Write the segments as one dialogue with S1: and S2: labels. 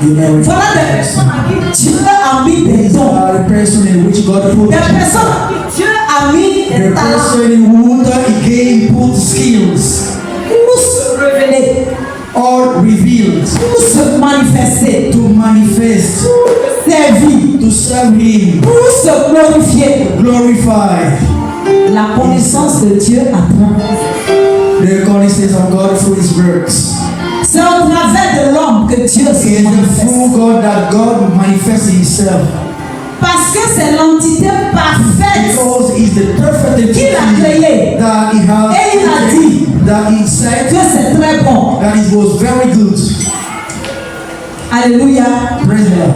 S1: You know,
S2: Voilà des personnes à qui Dieu a mis des dons.
S1: the person in which God put
S2: Des personnes à qui Dieu a mis
S1: the
S2: des talents.
S1: person in whom He gave put skills
S2: Pour se révéler,
S1: or revealed
S2: pour se manifester,
S1: to manifest,
S2: pour servir,
S1: to serve Him,
S2: pour se glorifier.
S1: glorify
S2: La connaissance de Dieu apprend.
S1: the connaissance of God through His works.
S2: C'est au travers de l'homme que Dieu
S1: It
S2: se
S1: is
S2: manifeste.
S1: through God that God manifests Himself.
S2: Parce que c'est l'entité parfaite
S1: Because He's the perfect entity
S2: qu'il a créée.
S1: that He has,
S2: Et il a dit
S1: that He said
S2: que c'est très bon.
S1: that it was very good.
S2: Alléluia.
S1: Praise the Lord.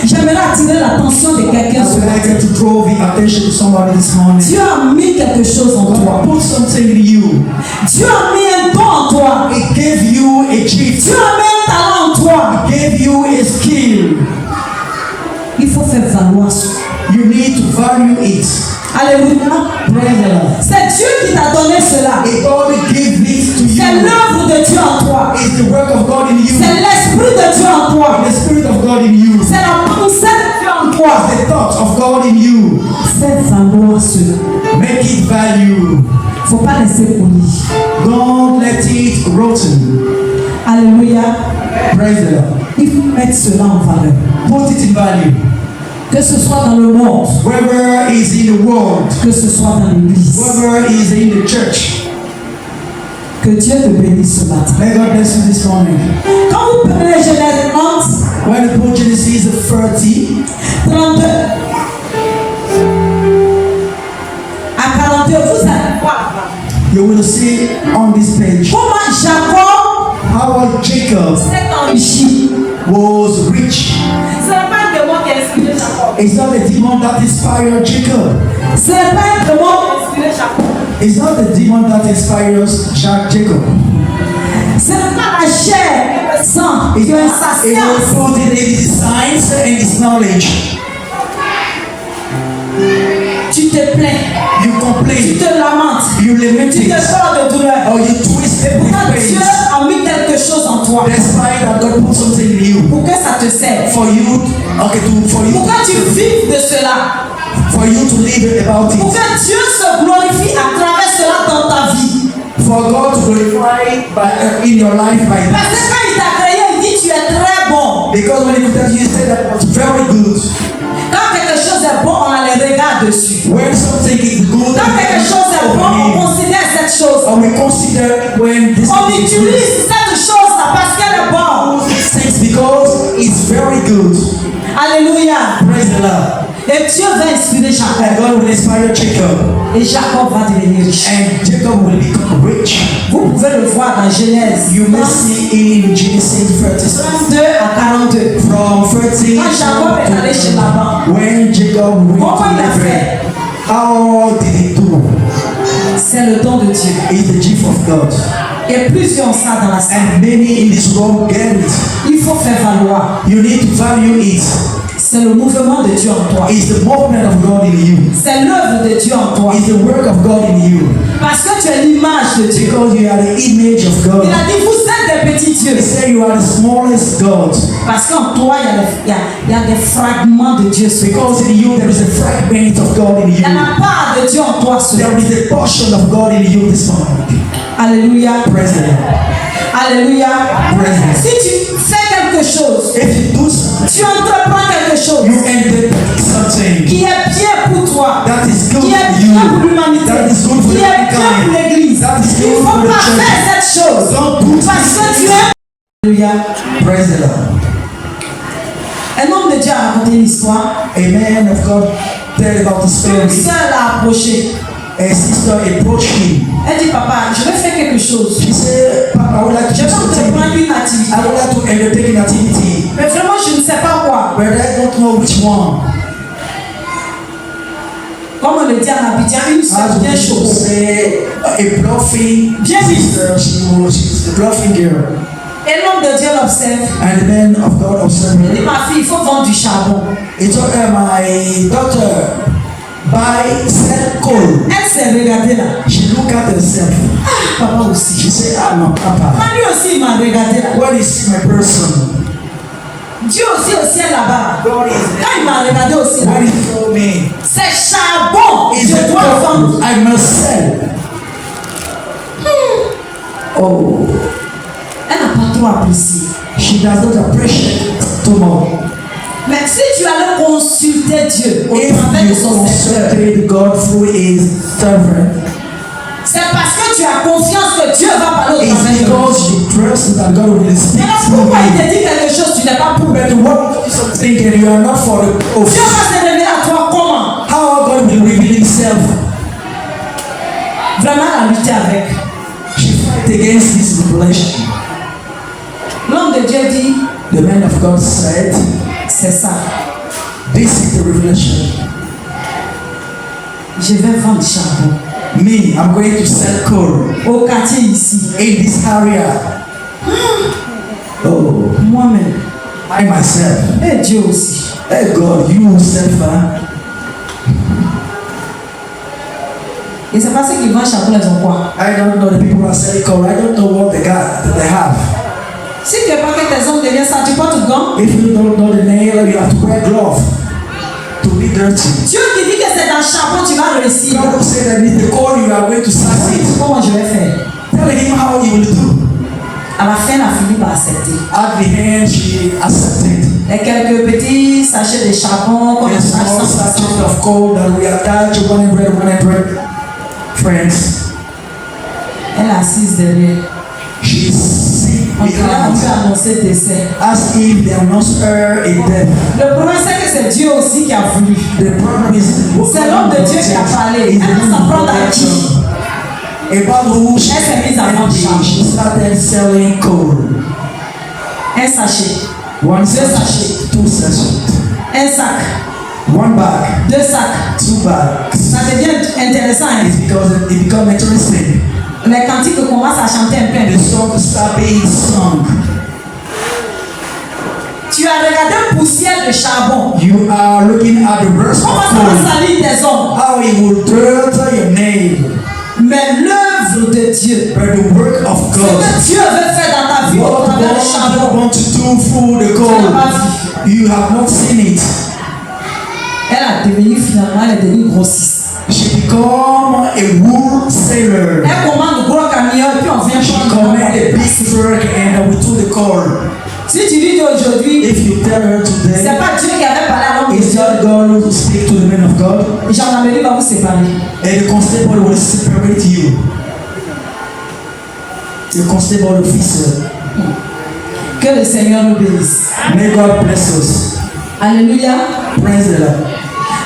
S2: J'aimerais attirer l'attention de quelqu'un
S1: I
S2: sur
S1: would
S2: la
S1: like
S2: terre.
S1: to draw the attention to somebody this morning.
S2: Dieu a mis quelque chose en toi.
S1: God put something in you.
S2: Dieu a mis un don en toi.
S1: He gave you a gift.
S2: Dieu a mis un talent en toi.
S1: He gave you a skill.
S2: Il faut faire valoir ça.
S1: You need to value it.
S2: Alléluia.
S1: Praise the Lord.
S2: C'est Dieu qui t'a donné cela.
S1: If God gave this to
S2: C'est
S1: you,
S2: l'œuvre de Dieu en toi.
S1: it's the work of God in you.
S2: C'est l'esprit de Dieu en toi.
S1: The Spirit of God in you.
S2: C'est la pensée de Dieu en toi.
S1: The thought of God in you.
S2: Fais valoir cela.
S1: Make it value.
S2: Faut pas laisser pourrir.
S1: Don't let it rotten.
S2: Alléluia.
S1: Praise the Lord.
S2: Il faut mettre cela en valeur.
S1: Put it in value.
S2: Que ce soit dans le monde,
S1: Whether it's in the world,
S2: que ce soit dans l'église.
S1: whether it's in the church.
S2: Que Dieu te bénisse ce matin.
S1: May God bless you this morning.
S2: Quand vous prenez Genèse 11,
S1: When the book Genesis 30,
S2: 32 à 42, vous allez voir
S1: you will see on this page
S2: comment Jacob
S1: how Jacob
S2: s'est enrichi.
S1: was rich.
S2: Ce n'est pas un démon qui a inspiré Jacob.
S1: It's not the demon that inspired Jacob.
S2: Ce n'est pas un démon qui a inspiré Jacob.
S1: It's not the demon that inspires Jacob.
S2: Ce n'est pas la chair et le sang
S1: It
S2: qui ont
S1: was
S2: sa
S1: put in his science and his knowledge.
S2: Tu te plains,
S1: You
S2: tu
S1: complain,
S2: te lamentes,
S1: you lament
S2: tu te
S1: it,
S2: sors de douleur.
S1: or you twist it with
S2: Quand Dieu
S1: pain.
S2: a mis quelque chose en toi,
S1: Despite that God put something in you
S2: pour que ça te serve,
S1: for you, for you,
S2: pour que tu vives de cela,
S1: for you to live about
S2: pour
S1: it,
S2: que Dieu se glorifie à travers cela dans ta vie.
S1: for God to glorify in your life by
S2: Parce que
S1: that.
S2: quand il t'a créé, il dit tu es très bon.
S1: Because when he looked at you, he said that was very good.
S2: Quand quelque chose est bon, on a les regards dessus.
S1: When something is good,
S2: Quand quelque chose est bon, on considère cette chose.
S1: or we consider when this
S2: On
S1: thing is good.
S2: utilise cette chose-là parce qu'elle est bonne.
S1: Things because it's very good.
S2: Alléluia.
S1: Praise the Lord.
S2: Et Dieu va inspirer Jacob.
S1: And God will inspire Jacob.
S2: Et Jacob va devenir riche.
S1: And Jacob will become rich.
S2: Vous pouvez le voir dans Genèse
S1: You may see in Genesis 36.
S2: 32 à 42.
S1: From 30
S2: Quand Jacob est allé chez Laban,
S1: when Jacob went
S2: comment il a
S1: to
S2: fait?
S1: Laban, how did he do?
S2: C'est le don de Dieu.
S1: It's the gift of God.
S2: Et plusieurs ont ça dans la salle.
S1: And many in this world get it.
S2: Il faut faire valoir.
S1: You need to value it.
S2: C'est le mouvement de Dieu en toi.
S1: It's the movement of God in you.
S2: C'est l'œuvre de Dieu en toi.
S1: It's the work of God in you.
S2: Parce que tu es l'image de Dieu.
S1: Because you are the image of God.
S2: Il a dit, vous êtes des petits dieux.
S1: He said you are the smallest God.
S2: Parce qu'en toi, il y a des fragments de Dieu.
S1: Because in you there is a fragment of God in
S2: Il y a
S1: you.
S2: la part de Dieu en toi.
S1: There is a portion of God in you this morning.
S2: Alléluia.
S1: Praise the Lord.
S2: Alléluia.
S1: Praise the Lord.
S2: Si tu fais quelque chose,
S1: If you do something,
S2: tu entreprends quelque chose
S1: you enter something
S2: qui est bien pour toi,
S1: that is good
S2: qui est
S1: for
S2: bien pour
S1: you,
S2: l'humanité,
S1: that is good for
S2: qui est bien pour
S1: mankind,
S2: l'église.
S1: that is
S2: Il ne
S1: good
S2: faut
S1: for the
S2: pas
S1: church.
S2: faire cette chose
S1: Don't do
S2: parce que tu es. Alléluia.
S1: Praise the Lord.
S2: Un homme de Dieu a raconté l'histoire.
S1: A man of God tell about the
S2: Une
S1: story.
S2: sœur l'a approché.
S1: A sister approached him.
S2: Elle dit, papa, je vais faire quelque chose.
S1: She said, Papa, I would like to
S2: Je
S1: do
S2: vais
S1: something.
S2: entreprendre une activité.
S1: I would like to undertake an activity,
S2: Mais vraiment, je ne sais pas quoi.
S1: but I don't know which one.
S2: Comme on le dit en Abidjan, une sœur
S1: As
S2: bien
S1: we
S2: chaude.
S1: say, a bluffing
S2: Bien
S1: sister. She's a bluffing girl.
S2: Et l'homme de Dieu l'observe.
S1: And the man of God observed
S2: Il dit,
S1: her.
S2: ma fille, il faut vendre du charbon.
S1: He told her, my daughter, sell coal.
S2: Elle s'est regardée là.
S1: She looked at herself.
S2: Papa aussi.
S1: She said, ah no, Papa.
S2: Lui aussi, il m'a regardé là.
S1: What is my person?
S2: Dieu aussi au ciel là-bas.
S1: God is
S2: Quand il m'a regardé aussi là,
S1: when he told me,
S2: c'est charbon.
S1: is
S2: Je
S1: the
S2: dois vendre.
S1: gold I must sell. Oh,
S2: Elle n'a pas trop apprécié.
S1: she does not appreciate too much.
S2: Mais si tu allais consulter Dieu au
S1: If
S2: travers de
S1: you
S2: son serviteur,
S1: consulted God through his servant,
S2: c'est parce que tu as confiance que Dieu va parler au
S1: it's
S2: travers de lui.
S1: because you trust that God will speak
S2: Alors
S1: through
S2: pourquoi il
S1: you.
S2: te dit quelque chose, tu n'es pas pour?
S1: But what is something that you are not for the
S2: Dieu
S1: of
S2: va se révéler à toi comment?
S1: how God will reveal himself.
S2: Vraiment la lutter avec.
S1: She fight against this revelation.
S2: L'homme de Dieu dit,
S1: The man of God said,
S2: c'est ça.
S1: this is the revelation.
S2: Je vais vendre charbon.
S1: Me, I'm going to sell coal
S2: Au quartier ici.
S1: in this area. Oh,
S2: Moi-même.
S1: I myself.
S2: Et Dieu aussi.
S1: Hey God, you yourself,
S2: Et c'est parce qu'ils vendent charbon, ils ont quoi?
S1: I don't know the people who are selling coal. I don't know what they got that they have.
S2: Si tu veux pas que tes hommes deviennent ça, tu portes gants.
S1: If you don't know the nail, you have to wear gloves to be dirty.
S2: Dieu qui dit que c'est dans le charbon, tu vas réussir.
S1: God will say that with the coal you are going to succeed.
S2: Comment je vais faire?
S1: Tell him how you will do.
S2: À la fin, elle a fini par accepter.
S1: At the end, she accepted.
S2: Et quelques petits sachets de charbon, comme
S1: A
S2: un
S1: small
S2: sac
S1: sachet of coal that we attach 100 friends.
S2: Elle est assise derrière.
S1: She's sitting
S2: On dirait qu'on
S1: behind
S2: peut annoncer le décès.
S1: as if they announced her in death.
S2: Le problème, c'est que c'est Dieu aussi qui a voulu.
S1: The problem is
S2: C'est l'homme de Dieu qui a parlé. Elle va s'en prendre à qui?
S1: about who she
S2: Elle s'est mise à vendre charbon.
S1: she started selling coal.
S2: Un sachet,
S1: One
S2: sachets.
S1: sachet, two sachets,
S2: un sac,
S1: one bag,
S2: 2 sacs.
S1: two bags.
S2: Ça devient intéressant. Hein?
S1: It's because it becomes interesting.
S2: Les cantiques commencent à chanter un peu.
S1: The song start being sung.
S2: Tu as regardé poussière de charbon.
S1: You are looking at the verse
S2: Comment
S1: of
S2: ça va
S1: coal.
S2: salir des hommes?
S1: How it will dirt your name.
S2: Mais l'œuvre de Dieu,
S1: But the work of
S2: ce
S1: God.
S2: que Dieu veut faire dans ta vie au
S1: What
S2: travers du
S1: God
S2: charbon,
S1: want to do through the
S2: tu n'as pas
S1: coal.
S2: vu.
S1: You have not seen it.
S2: Elle a devenu finalement, elle est devenue grossiste.
S1: She become a wool sailor.
S2: Elle commande de gros camions et puis on vient
S1: She
S2: prendre.
S1: command a big truck and we took the coal.
S2: Si tu lui dis aujourd'hui,
S1: If you tell her
S2: c'est
S1: today,
S2: pas Dieu qui avait parlé à l'homme de
S1: it's
S2: Dieu,
S1: not God who speak to the man of God,
S2: gendarmerie va vous séparer.
S1: and the constable will separate you. The constable officer.
S2: Que le Seigneur nous bénisse.
S1: May God bless us.
S2: Alléluia.
S1: Praise the Lord.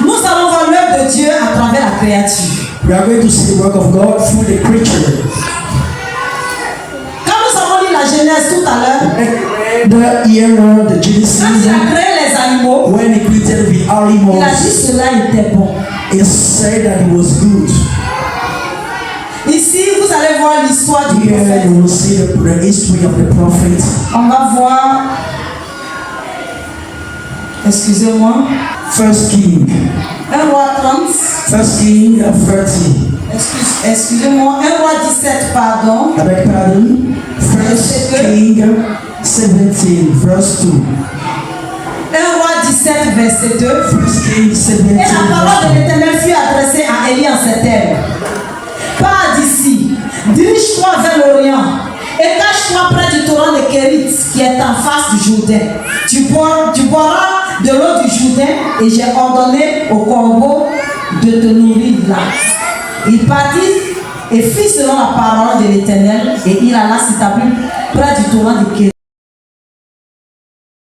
S2: Nous allons voir l'œuvre de Dieu à travers la créature.
S1: We are going to see the work of God through the creature.
S2: Quand nous avons lu la Genèse tout à l'heure,
S1: The year the
S2: quand
S1: Genesis,
S2: il a créé les animaux,
S1: when he created the
S2: il a
S1: animals,
S2: dit cela était bon.
S1: he said that it was good.
S2: Ici, vous allez voir l'histoire du
S1: Here
S2: prophète.
S1: you will see the history of the prophet.
S2: On va voir, excusez-moi,
S1: First King,
S2: 1 roi 30,
S1: First King 30.
S2: excusez-moi, 1 roi 17, pardon,
S1: I beg pardon. First King 17, verse 2.
S2: 1 roi 17, verset 2.
S1: First King 17,
S2: Et la parole de
S1: verse
S2: l'Éternel fut adressée à Élie en ces termes. Pars d'ici, dirige-toi vers l'Orient et cache-toi près du torrent de Kérit qui est en face du Jourdain. Tu boiras de l'eau du Jourdain et j'ai ordonné au corbeau de te nourrir là. Il partit et fit selon la parole de l'Éternel et il alla s'établir près du torrent de Kérit.